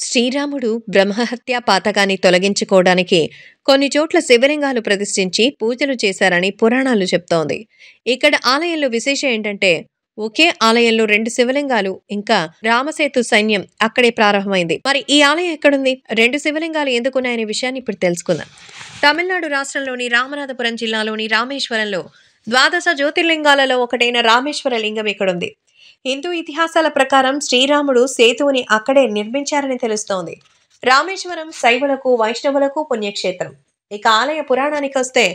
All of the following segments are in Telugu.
శ్రీరాముడు బ్రహ్మహత్య పాతకాన్ని తొలగించుకోవడానికి కొన్ని చోట్ల శివలింగాలు ప్రతిష్ఠించి పూజలు చేశారని పురాణాలు చెప్తోంది. ఇక్కడ ఆలయంలో విశేషం ఏంటంటే ఒకే ఆలయంలో 2 శివలింగాలు ఇంకా రామసేతు సైన్యం అక్కడే ప్రారంభమైంది. మరి ఈ ఆలయం ఎక్కడుంది? 2 శివలింగాలు ఎందుకున్నాయనే విషయాన్ని ఇప్పుడు తెలుసుకుందాం. తమిళనాడు రాష్ట్రంలోని రామనాథపురం జిల్లాలోని రామేశ్వరంలో ద్వాదశ జ్యోతిర్లింగాలలో ఒకటైన రామేశ్వర లింగం ఇక్కడుంది. హిందూ ఇతిహాసాల ప్రకారం శ్రీరాముడు సేతువుని అక్కడే నిర్మించారని తెలుస్తోంది. రామేశ్వరం శైవులకు వైష్ణవులకు పుణ్యక్షేత్రం. ఇక ఆలయ పురాణానికి వస్తే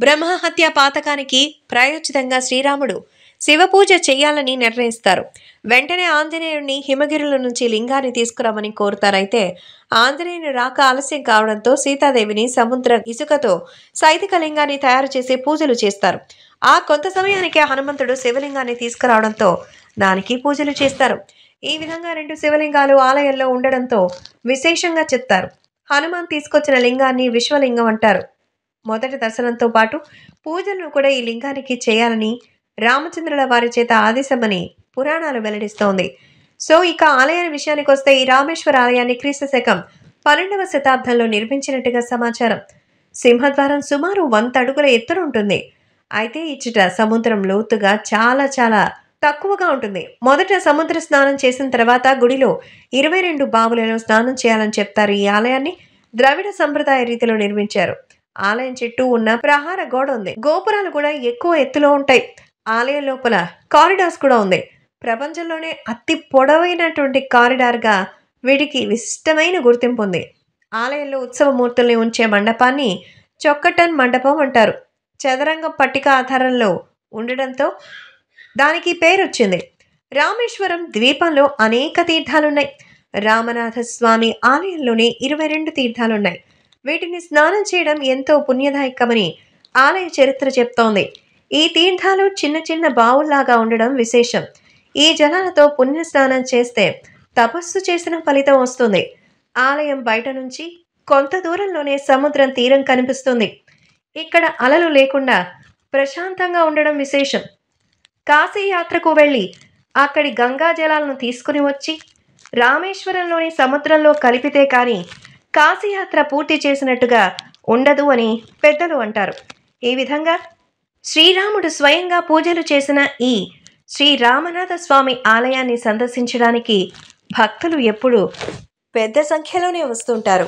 బ్రహ్మహత్య పాతకానికి ప్రాయోచితంగా శ్రీరాముడు శివపూజ చేయాలని నిర్ణయిస్తారు. వెంటనే ఆంజనేయుడిని హిమగిరుల నుంచి లింగాన్ని తీసుకురామని కోరుతారైతే ఆంజనేయుని రాక ఆలస్యం కావడంతో సీతాదేవిని సముద్ర ఇసుకతో సైతిక లింగాన్ని తయారు చేసి పూజలు చేస్తారు. ఆ కొంత సమయానికి హనుమంతుడు శివలింగాన్ని తీసుకురావడంతో దానికి పూజలు చేస్తారు. ఈ విధంగా 2 శివలింగాలు ఆలయంలో ఉండడంతో విశేషంగా చెప్తారు. హనుమాన్ తీసుకొచ్చిన లింగాన్ని విశ్వలింగం అంటారు. మొదటి దర్శనంతో పాటు పూజలను కూడా ఈ లింగానికి చేయాలని రామచంద్రుల వారి చేత ఆదేశమని పురాణాలు వెల్లడిస్తోంది. సో ఇక ఆలయాల విషయానికి వస్తే ఈ రామేశ్వర ఆలయాన్ని క్రీస్తు శకం 12వ శతాబ్దంలో నిర్మించినట్టుగా సమాచారం. సింహద్వారం సుమారు 100 అడుగుల ఎత్తున ఉంటుంది. అయితే ఇచ్చట సముద్రం లోతుగా చాలా తక్కువగా ఉంటుంది. మొదట సముద్ర స్నానం చేసిన తర్వాత గుడిలో 22 బావులలో స్నానం చేయాలని చెప్తారు. ఈ ఆలయాన్ని ద్రవిడ సంప్రదాయ రీతిలో నిర్మించారు. ఆలయం చుట్టూ ఉన్న ప్రహార గోడ ఉంది. గోపురాలు కూడా ఎక్కువ ఎత్తులో ఉంటాయి. ఆలయం లోపల కారిడార్స్ కూడా ఉంది. ప్రపంచంలోనే అతి పొడవైనటువంటి కారిడార్గా వీటికి విశిష్టమైన గుర్తింపు ఉంది. ఆలయంలో ఉత్సవమూర్తుల్ని ఉంచే మండపాన్ని చొక్కటన్ మండపం అంటారు. చదరంగం పట్టిక ఆధారంలో ఉండడంతో దానికి పేరొచ్చింది. రామేశ్వరం ద్వీపంలో అనేక తీర్థాలున్నాయి. రామనాథ స్వామి ఆలయంలోనే 22 తీర్థాలున్నాయి. వీటిని స్నానం చేయడం ఎంతో పుణ్యదాయకమని ఆలయ చరిత్ర చెప్తోంది. ఈ తీర్థాలు చిన్న బావుల్లాగా ఉండడం విశేషం. ఈ జలాలతో పుణ్య స్నానం చేస్తే తపస్సు చేసిన ఫలితం వస్తుంది. ఆలయం బయట నుంచి కొంత దూరంలోనే సముద్రం తీరం కనిపిస్తుంది. ఇక్కడ అలలు లేకుండా ప్రశాంతంగా ఉండడం విశేషం. కాశీ యాత్రకు వెళ్ళి అక్కడి గంగా జలాలను తీసుకుని వచ్చి రామేశ్వరంలోని సముద్రంలో కలిపితే కానీ కాశీయాత్ర పూర్తి చేసినట్టుగా ఉండదు అని పెద్దలు అంటారు. ఈ విధంగా శ్రీరాముడు స్వయంగా పూజలు చేసిన ఈ శ్రీ రామనాథ స్వామి ఆలయాన్ని సందర్శించడానికి భక్తులు ఎప్పుడూ పెద్ద సంఖ్యలోనే వస్తుంటారు.